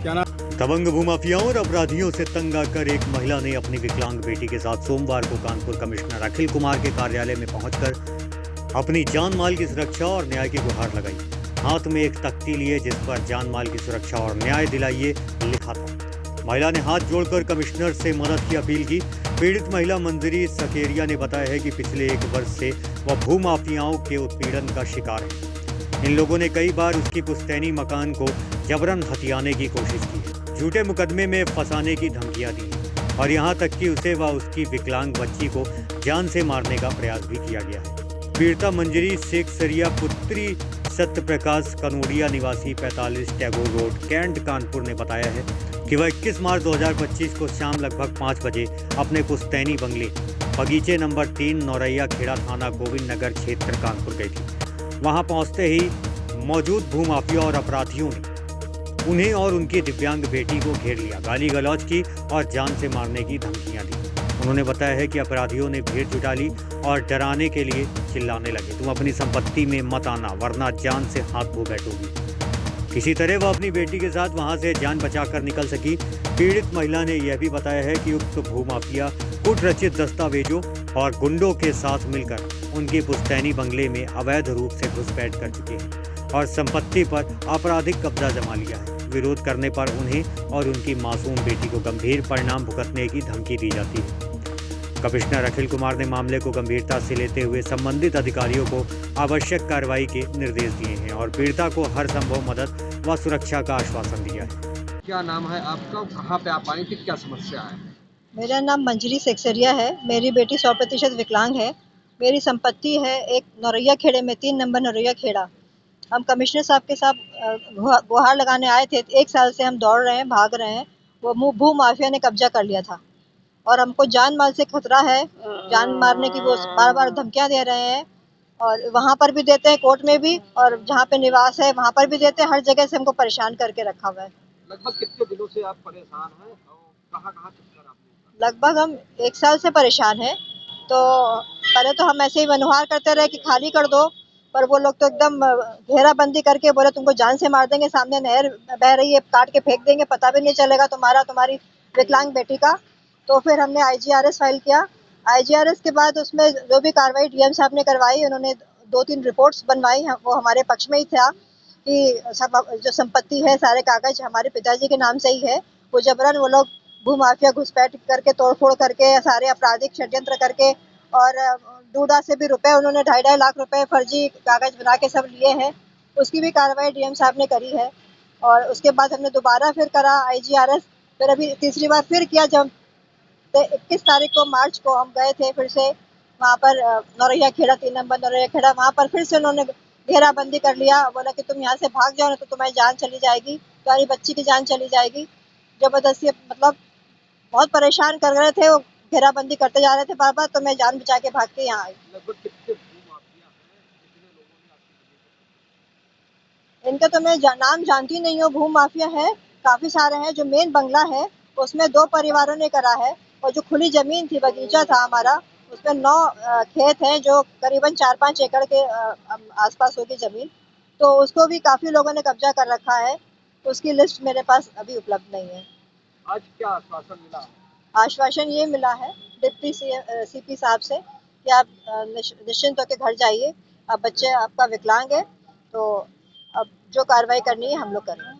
क्या नाम? दबंग भूमाफियाओं और अपराधियों से तंग आकर एक महिला ने अपनी विकलांग बेटी के साथ सोमवार को कानपुर कमिश्नर अखिल कुमार के कार्यालय में पहुंचकर अपनी जान माल की सुरक्षा और न्याय की गुहार लगाई। हाथ में एक तख्ती लिए जिस पर जान माल की सुरक्षा और न्याय दिलाइए लिखा था। महिला ने हाथ जोड़कर कमिश्नर से मदद की अपील की। पीड़ित महिला मंजरी सकेरिया ने बताया है कि पिछले 1 वर्ष से वह भूमाफियाओं के उत्पीड़न का शिकार है। इन लोगों ने कई बार उसकी पुश्तैनी मकान को जबरन हथियाने की कोशिश की है, झूठे मुकदमे में फंसाने की धमकियां दी हैं और यहां तक कि उसे व उसकी विकलांग बच्ची को जान से मारने का प्रयास भी किया गया है। पीड़िता मंजरी सेक्सरिया पुत्री सत्य प्रकाश कनोडिया निवासी 45 टैगोर रोड कैंट कानपुर ने बताया है कि वह 21 मार्च 2025 को शाम लगभग 5 बजे अपने पुश्तैनी बंगले बगीचे नंबर 3 नौरैया खेड़ा थाना गोविंद नगर क्षेत्र कानपुर गई थी। वहां पहुंचते ही मौजूद भूमाफिया और अपराधियों ने उन्हें और उनकी दिव्यांग बेटी को घेर लिया, गाली गलौज की और जान से मारने की धमकियां दी। उन्होंने बताया है कि अपराधियों ने भीड़ जुटा ली और डराने के लिए चिल्लाने लगे, तुम अपनी संपत्ति में मत आना वरना जान से हाथ धो बैठोगी। किसी तरह वह अपनी बेटी के साथ वहां से जान बचाकर निकल सकी। पीड़ित महिला ने यह भी बताया है कि उक्त भूमाफिया कुटरचित दस्तावेजों और गुंडों के साथ मिलकर उनकी पुश्तैनी बंगले में अवैध रूप से घुसपैठ कर चुके हैं और संपत्ति पर आपराधिक कब्जा जमा लिया है। विरोध करने पर उन्हें और उनकी मासूम बेटी को गंभीर परिणाम भुगतने की धमकी दी जाती है। कमिश्नर अखिल कुमार ने मामले को गंभीरता से लेते हुए संबंधित अधिकारियों को आवश्यक कार्रवाई के निर्देश दिए हैं और पीड़िता को हर संभव मदद व सुरक्षा का आश्वासन दिया है। क्या नाम है आपका? कहाँ पे आप आई थी? क्या समस्या है? मेरा नाम मंजरी सेक्सरिया है। मेरी बेटी 100% विकलांग है। मेरी संपत्ति है एक नौरैया खेड़े में 3 नंबर नौरैया खेड़ा। हम कमिश्नर साहब के साथ गुहार लगाने आए थे। 1 साल से हम दौड़ रहे हैं, भाग रहे हैं। वो भू माफिया ने कब्जा कर लिया था और हमको जान माल से खतरा है। जान मारने की वो बार-बार धमकियां दे रहे हैं और वहाँ पर भी देते हैं, कोर्ट में भी, और जहाँ पे निवास है वहाँ पर भी देते हैं। हर जगह से हमको परेशान करके रखा हुआ है। लगभग कितने दिनों से आप परेशान हैं और कहाँ चक्कर आपने? लगभग हम 1 साल से परेशान हैं। तो पहले तो हम ऐसे ही व्यवहार करते रहे कि खाली कर दो, पर वो लोग तो एकदम घेराबंदी करके बोले तुमको जान से मार देंगे, सामने नहर बह रही है काट के फेंक देंगे, पता भी नहीं चलेगा तुम्हारी विकलांग बेटी का। तो फिर हमने आईजीआरएस फाइल किया। आईजीआरएस के बाद उसमें जो भी कार्रवाई डीएम साहब ने करवाई, उन्होंने 2-3 रिपोर्ट्स बनवाई, वो हमारे पक्ष में ही था कि सब जो संपत्ति है सारे कागज हमारे पिताजी के नाम से ही है। वो जबरन वो लोग भूमाफिया घुसपैठ करके तोड़फोड़ करके सारे आपराधिक षड्यंत्र करके और डूडा से भी रुपए उन्होंने 2.5 लाख रुपए फर्जी कागज बना के सब लिए हैं। उसकी भी कार्रवाई डीएम साहब ने करी है और उसके बाद हमने दोबारा फिर करा आईजीआरएस। फिर अभी तीसरी बार फिर किया जब 21 तारीख को मार्च को हम गए थे फिर से वहाँ पर नौरैया खेड़ा 3 नंबर नौरैया खेड़ा। वहाँ पर फिर से उन्होंने घेराबंदी कर लिया। बोला कि तुम यहाँ से भाग जाओ ना तो तुम्हारी जान चली जाएगी, तुम्हारी बच्ची की जान चली जाएगी। जबरदस्ती मतलब बहुत परेशान कर रहे थे, वो घेराबंदी करते जा रहे थे बार-बार, तो मैं जान बचा के भाग के यहाँ आई। लगभग कितने भूमाफिया हैं? कितने लोगों ने आपकी? इनका तो मैं नाम जानती नहीं हूँ। भूमाफिया है काफी सारे हैं। जो मेन बंगला है उसमें 2 परिवारों ने करा है और जो खुली जमीन थी, बगीचा था हमारा, उसमें 9 खेत हैं जो करीबन 4-5 एकड़ के आसपास होगी जमीन। तो उसको भी काफी लोगों ने कब्जा कर रखा है। उसकी लिस्ट मेरे पास अभी उपलब्ध नहीं है। आज क्या आश्वासन मिला? आश्वासन ये मिला है डिप्टी सीपी साहब से कि आप निश्चिंत होकर घर जाइए। अब बच्चे आपका विकलांग है तो अब जो कार्रवाई करनी है हम लोग करेंगे।